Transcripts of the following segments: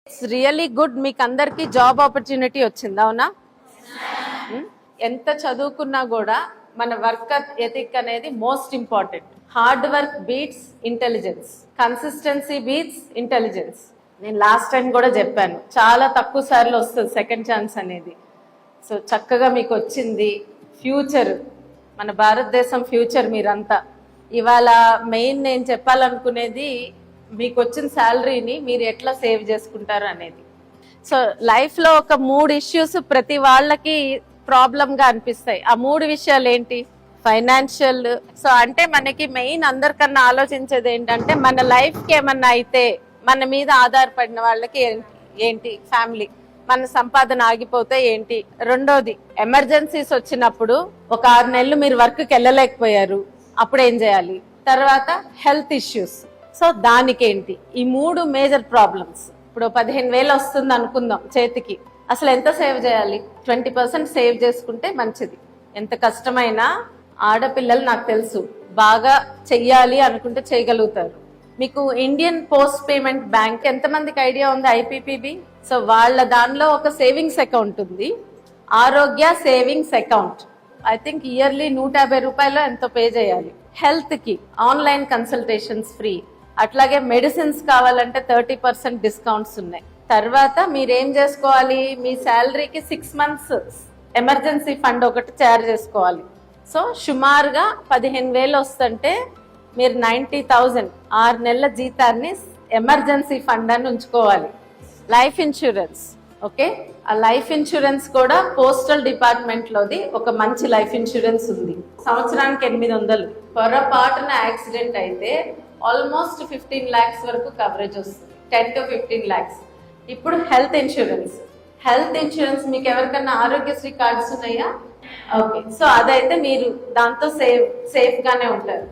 It's really good. మీకు అందరికి job opportunity వచ్చింది, అవునా? ఎంత చదువుకున్నా కూడా మన వర్క్ ఎథిక్ అనేది most important. Hard work beats intelligence, consistency beats intelligence. నేను లాస్ట్ టైం కూడా చెప్పాను, చాలా తక్కువ సార్లు వస్తుంది సెకండ్ ఛాన్స్ అనేది. సో చక్కగా మీకు వచ్చింది. ఫ్యూచర్, మన భారతదేశం ఫ్యూచర్ మీరంతా. ఇవాళ మెయిన్ నేను చెప్పాలనుకునేది మీకు వచ్చిన శాలరీని మీరు ఎట్లా సేవ్ చేసుకుంటారు అనేది. సో లైఫ్లో ఒక 3 ఇష్యూస్ ప్రతి వాళ్ళకి ప్రాబ్లంగా అనిపిస్తాయి. ఆ 3 విషయాలు ఏంటి? ఫైనాన్షియల్. సో అంటే మనకి మెయిన్ అందరికన్నా ఆలోచించేది ఏంటంటే మన లైఫ్కి ఏమన్నా అయితే మన మీద ఆధారపడిన వాళ్ళకి ఏంటి, ఫ్యామిలీ, మన సంపాదన ఆగిపోతే ఏంటి. రెండోది ఎమర్జెన్సీస్ వచ్చినప్పుడు ఒక 6 నెలలు మీరు వర్క్కి వెళ్ళలేకపోయారు, అప్పుడు ఏం చేయాలి. తర్వాత హెల్త్ ఇష్యూస్, సో దానికేంటి. ఈ 3 మేజర్ ప్రాబ్లమ్స్. ఇప్పుడు 15,000 వస్తుంది అనుకుందాం చేతికి, అసలు ఎంత సేవ్ చేయాలి? 20% సేవ్ చేసుకుంటే మంచిది. ఎంత కష్టమైనా ఆడపిల్లలు నాకు తెలుసు బాగా చెయ్యాలి అనుకుంటే చేయగలుగుతారు. మీకు ఇండియన్ పోస్ట్ పేమెంట్ బ్యాంక్ ఎంతమందికి ఐడియా ఉంది? ఐపీపీబీ. సో వాళ్ళ దానిలో ఒక సేవింగ్స్ అకౌంట్ ఉంది, ఆరోగ్య savings account. I think yearly 150 రూపాయలు ఎంతో పే చేయాలి. హెల్త్ కి ఆన్లైన్ కన్సల్టేషన్స్ ఫ్రీ. అట్లాగే మెడిసిన్స్ కావాలంటే 30% డిస్కౌంట్స్ ఉన్నాయి. తర్వాత మీరేం చేసుకోవాలి, మీ శాలరీకి 6 months ఎమర్జెన్సీ ఫండ్ ఒకటి తయారు చేసుకోవాలి. సో సుమారుగా 15,000 వస్తుంటే మీరు 90,000 6 నెలల జీతాన్ని ఎమర్జెన్సీ ఫండ్ అని ఉంచుకోవాలి. Life insurance, okay. ఆ లైఫ్ ఇన్సూరెన్స్ కూడా పోస్టల్ డిపార్ట్మెంట్ లోది ఒక మంచి లైఫ్ ఇన్సూరెన్స్ ఉంది. సంవత్సరానికి 800. పొరపాటున యాక్సిడెంట్ అయితే ఆల్మోస్ట్ 15 lakhs వరకు కవరేజ్ వస్తుంది, 10 to 15 lakhs. ఇప్పుడు హెల్త్ ఇన్సూరెన్స్. హెల్త్ ఇన్సూరెన్స్ మీకు ఎవరికన్నా ఆరోగ్యశ్రీ కార్డ్స్ ఉన్నాయా? ఓకే. సో అదైతే మీరు దాంతో సేఫ్ గానే ఉంటారు.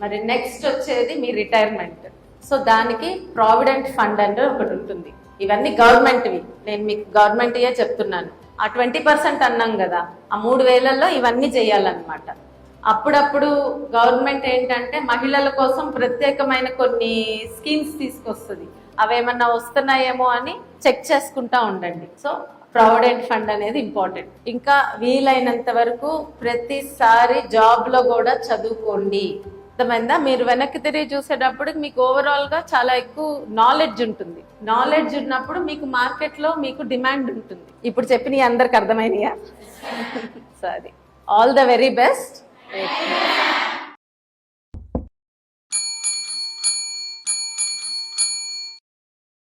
మరి నెక్స్ట్ వచ్చేది మీ రిటైర్మెంట్. సో దానికి ప్రావిడెంట్ ఫండ్ అంటే ఒకటి ఉంటుంది. ఇవన్నీ గవర్నమెంట్వి, నేను మీకు గవర్నమెంట్యే చెప్తున్నాను. ఆ 20% అన్నాం కదా, ఆ 3,000లో ఇవన్నీ చేయాలన్నమాట. అప్పుడప్పుడు గవర్నమెంట్ ఏంటంటే మహిళల కోసం ప్రత్యేకమైన కొన్ని స్కీమ్స్ తీసుకొస్తుంది. అవేమన్నా వస్తున్నాయేమో అని చెక్ చేసుకుంటా ఉండండి. సో ప్రావిడెంట్ ఫండ్ అనేది ఇంపార్టెంట్. ఇంకా వీలైనంత వరకు ప్రతిసారి జాబ్ లో కూడా చదువుకోండి. అర్థమైందా? మీరు వెనక్కి తిరిగి చూసేటప్పుడు మీకు ఓవరాల్ గా చాలా ఎక్కువ నాలెడ్జ్ ఉంటుంది. నాలెడ్జ్ ఉన్నప్పుడు మీకు మార్కెట్ లో మీకు డిమాండ్ ఉంటుంది. ఇప్పుడు చెప్పిన అందరికి అర్థమైనయా? సో అది ఆల్ ద వెరీ బెస్ట్.